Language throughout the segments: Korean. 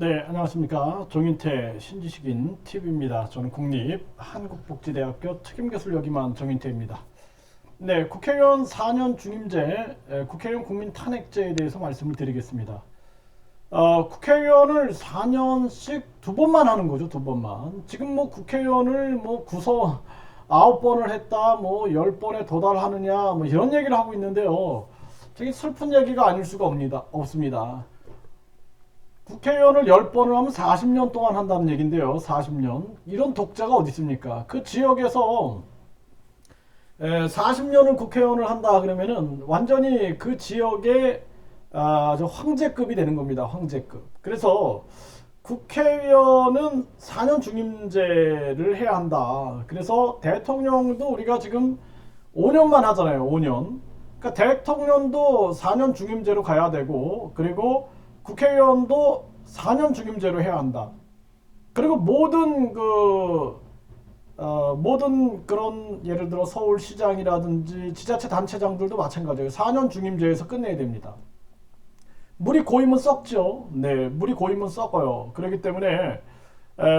네, 안녕하십니까. 정인태 신지식인 TV입니다. 저는 국립한국복지대학교 특임교수를 역임한 정인태입니다. 네, 국회의원 4년 중임제, 국회의원 국민 탄핵제에 대해서 말씀을 드리겠습니다. 국회의원을 4년씩 두 번만 하는 거죠, 두 번만. 지금 뭐 국회의원을 뭐 구성 9번을 했다, 뭐 10번에 도달하느냐, 뭐 이런 얘기를 하고 있는데요. 되게 슬픈 얘기가 아닐 수가 없습니다. 국회의원을 10번을 하면 40년 동안 한다는 얘긴데요. 40년. 이런 독자가 어디 있습니까? 그 지역에서 40년을 국회의원을 한다 그러면은 완전히 그 지역의 황제급이 되는 겁니다. 황제급. 그래서 국회의원은 4년 중임제를 해야 한다. 그래서 대통령도 우리가 지금 5년만 하잖아요. 5년. 그러니까 대통령도 4년 중임제로 가야 되고, 그리고 국회의원도 4년 중임제로 해야 한다. 그리고 모든 그런 예를 들어 서울시장이라든지 지자체 단체장들도 마찬가지예요. 4년 중임제에서 끝내야 됩니다. 물이 고이면 썩죠. 네, 물이 고이면 썩어요. 그렇기 때문에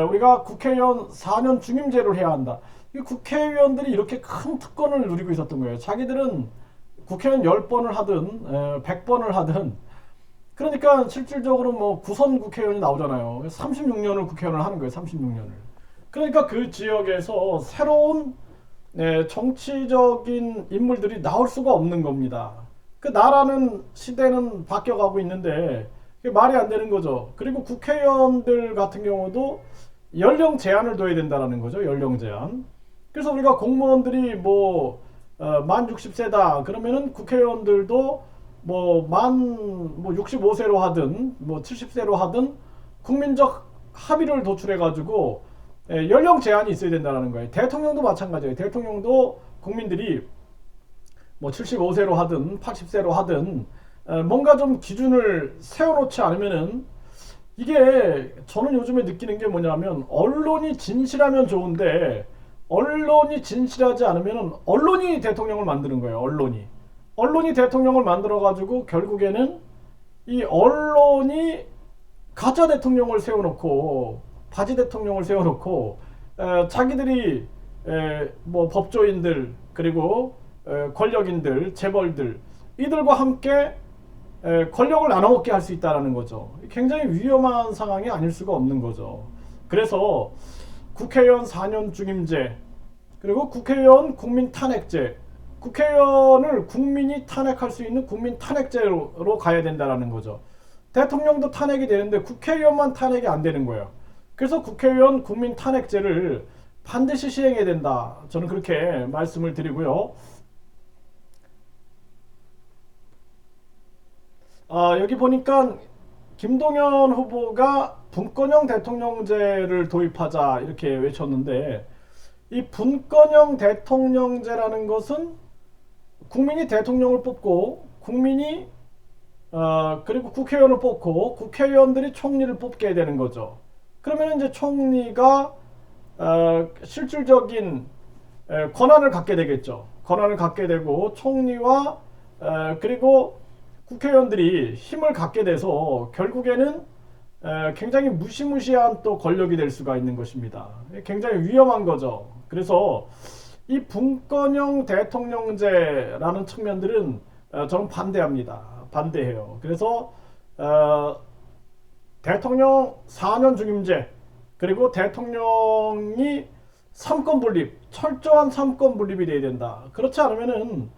우리가 국회의원 4년 중임제를 해야 한다. 이 국회의원들이 이렇게 큰 특권을 누리고 있었던 거예요. 자기들은 국회의원 10번을 하든 100번을 하든, 그러니까 실질적으로 뭐 구선 국회의원이 나오잖아요. 36년을 국회의원을 하는 거예요. 36년을. 그러니까 그 지역에서 새로운 정치적인 인물들이 나올 수가 없는 겁니다. 그 나라는 시대는 바뀌어가고 있는데 그게 말이 안 되는 거죠. 그리고 국회의원들 같은 경우도 연령 제한을 둬야 된다는 거죠. 연령 제한. 그래서 우리가 공무원들이 만 60세다 그러면은 국회의원들도 뭐 65세로 하든 뭐 70세로 하든 국민적 합의를 도출해 가지고 연령 제한이 있어야 된다는 거예요. 대통령도 마찬가지예요. 대통령도 국민들이 뭐 75세로 하든 80세로 하든 뭔가 좀 기준을 세워놓지 않으면은, 이게 저는 요즘에 느끼는 게 뭐냐면, 언론이 진실하면 좋은데 언론이 진실하지 않으면은 언론이 대통령을 만드는 거예요. 언론이 대통령을 만들어 가지고 결국에는 이 언론이 가짜 대통령을 세워놓고, 바지 대통령을 세워놓고 자기들이 뭐 법조인들 그리고 권력인들 재벌들 이들과 함께 권력을 나눠먹게 할 수 있다는 거죠. 굉장히 위험한 상황이 아닐 수가 없는 거죠. 그래서 국회의원 4년 중임제, 그리고 국회의원 국민 탄핵제, 국회의원을 국민이 탄핵할 수 있는 국민 탄핵제로 가야 된다는 거죠. 대통령도 탄핵이 되는데 국회의원만 탄핵이 안 되는 거예요. 그래서 국회의원 국민 탄핵제를 반드시 시행해야 된다. 저는 그렇게 말씀을 드리고요. 여기 보니까 김동연 후보가 분권형 대통령제를 도입하자 이렇게 외쳤는데, 이 분권형 대통령제라는 것은 국민이 대통령을 뽑고 국민이 그리고 국회의원을 뽑고 국회의원들이 총리를 뽑게 되는 거죠. 그러면 이제 총리가 실질적인 권한을 갖게 되겠죠. 권한을 갖게 되고 총리와 그리고 국회의원들이 힘을 갖게 돼서 결국에는 굉장히 무시무시한 또 권력이 될 수가 있는 것입니다. 굉장히 위험한 거죠. 그래서 이 분권형 대통령제라는 측면들은 저는 반대합니다. 반대해요. 그래서 대통령 4년 중임제, 그리고 대통령이 삼권 분립, 철저한 삼권 분립이 돼야 된다. 그렇지 않으면은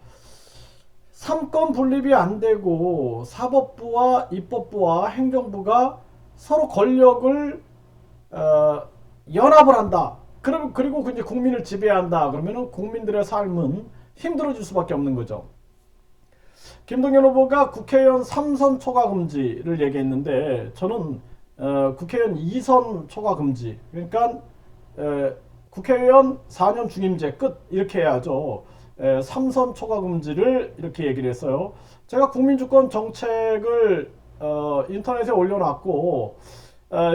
삼권 분립이 안 되고 사법부와 입법부와 행정부가 서로 권력을 연합을 한다. 그리고 이제 국민을 지배한다. 그러면은 국민들의 삶은 힘들어질 수밖에 없는 거죠. 김동연 후보가 국회의원 3선 초과 금지를 얘기했는데, 저는 국회의원 2선 초과 금지, 그러니까 국회의원 4년 중임제 끝 이렇게 해야죠. 3선 초과 금지를 이렇게 얘기를 했어요. 제가 국민주권 정책을 인터넷에 올려놨고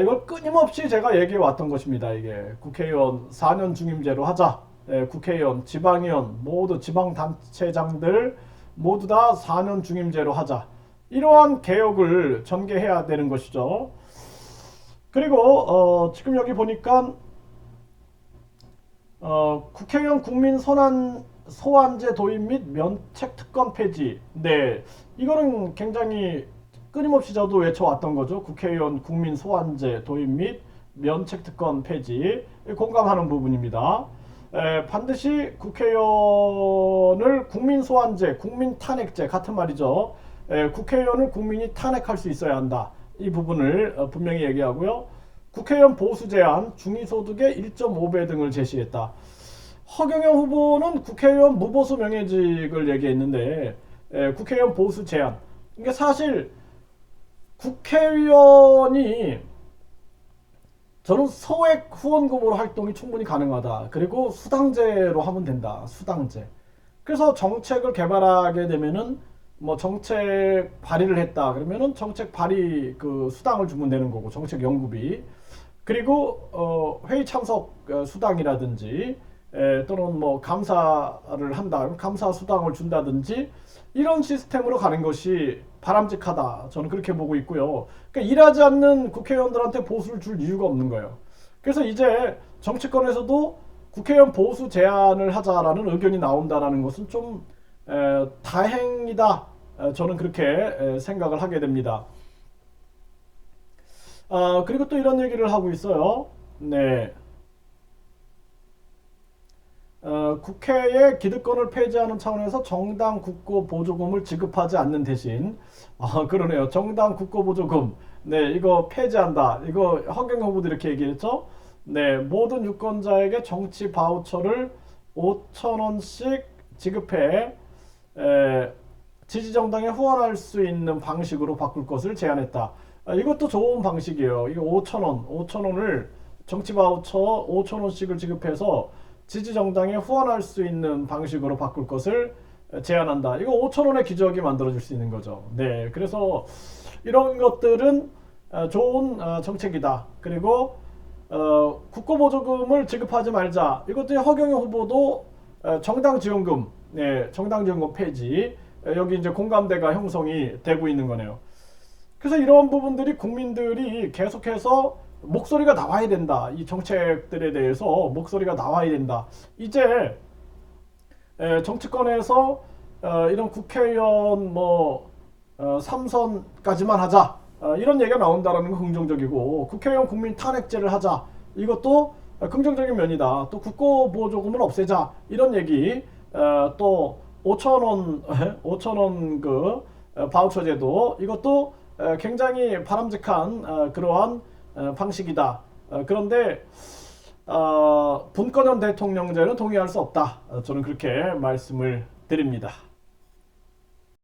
이걸 끊임없이 제가 얘기해 왔던 것입니다. 이게 국회의원 4년 중임제로 하자. 국회의원, 지방의원, 모두 지방단체장들 모두 다 4년 중임제로 하자. 이러한 개혁을 전개해야 되는 것이죠. 그리고 지금 여기 보니까 국회의원 국민 소환제 도입 및 면책 특권 폐지. 네, 이거는 굉장히 끊임없이 저도 외쳐왔던 거죠. 국회의원 국민 소환제 도입 및 면책 특권 폐지. 공감하는 부분입니다. 반드시 국회의원을 국민 소환제, 국민 탄핵제 같은 말이죠. 국회의원을 국민이 탄핵할 수 있어야 한다. 이 부분을 분명히 얘기하고요. 국회의원 보수 제한, 중위소득의 1.5배 등을 제시했다. 허경영 후보는 국회의원 무보수 명예직을 얘기했는데 국회의원 보수 제한. 이게 사실 국회의원이 저는 소액 후원금으로 활동이 충분히 가능하다. 그리고 수당제로 하면 된다. 수당제. 그래서 정책을 개발하게 되면은 뭐 정책 발의를 했다. 그러면은 정책 발의 그 수당을 주면 되는 거고 정책 연구비. 그리고 회의 참석 수당이라든지 또는 뭐 감사를 한다. 감사 수당을 준다든지 이런 시스템으로 가는 것이 바람직하다. 저는 그렇게 보고 있고요. 그러니까 일하지 않는 국회의원들한테 보수를 줄 이유가 없는 거예요. 그래서 이제 정치권에서도 국회의원 보수 제한을 하자라는 의견이 나온다라는 것은 좀 다행이다. 저는 그렇게 생각을 하게 됩니다. 그리고 또 이런 얘기를 하고 있어요. 네. 국회의 기득권을 폐지하는 차원에서 정당 국고 보조금을 지급하지 않는 대신 그러네요. 정당 국고 보조금 네 이거 폐지한다. 이거 허경영 후보도 이렇게 얘기했죠. 네 모든 유권자에게 정치 바우처를 5,000원씩 지급해 지지 정당에 후원할 수 있는 방식으로 바꿀 것을 제안했다. 이것도 좋은 방식이에요. 이거 5,000원을 정치 바우처 5,000원씩을 지급해서 지지 정당에 후원할 수 있는 방식으로 바꿀 것을 제안한다. 이거 5,000원의 기적이 만들어질 수 있는 거죠. 네, 그래서 이런 것들은 좋은 정책이다. 그리고 국고보조금을 지급하지 말자. 이것도 허경영 후보도 정당 지원금, 네, 정당 지원금 폐지. 여기 이제 공감대가 형성이 되고 있는 거네요. 그래서 이런 부분들이 국민들이 계속해서 목소리가 나와야 된다. 이 정책들에 대해서 목소리가 나와야 된다. 이제 정치권에서 이런 국회의원 뭐 3선까지만 하자. 이런 얘기가 나온다라는 건 긍정적이고 국회의원 국민 탄핵제를 하자. 이것도 긍정적인 면이다. 또 국고보조금을 없애자. 이런 얘기. 또 5,000원 그 바우처 제도 이것도 굉장히 바람직한 그러한 방식이다. 그런데 분권형 대통령제는 동의할 수 없다. 저는 그렇게 말씀을 드립니다.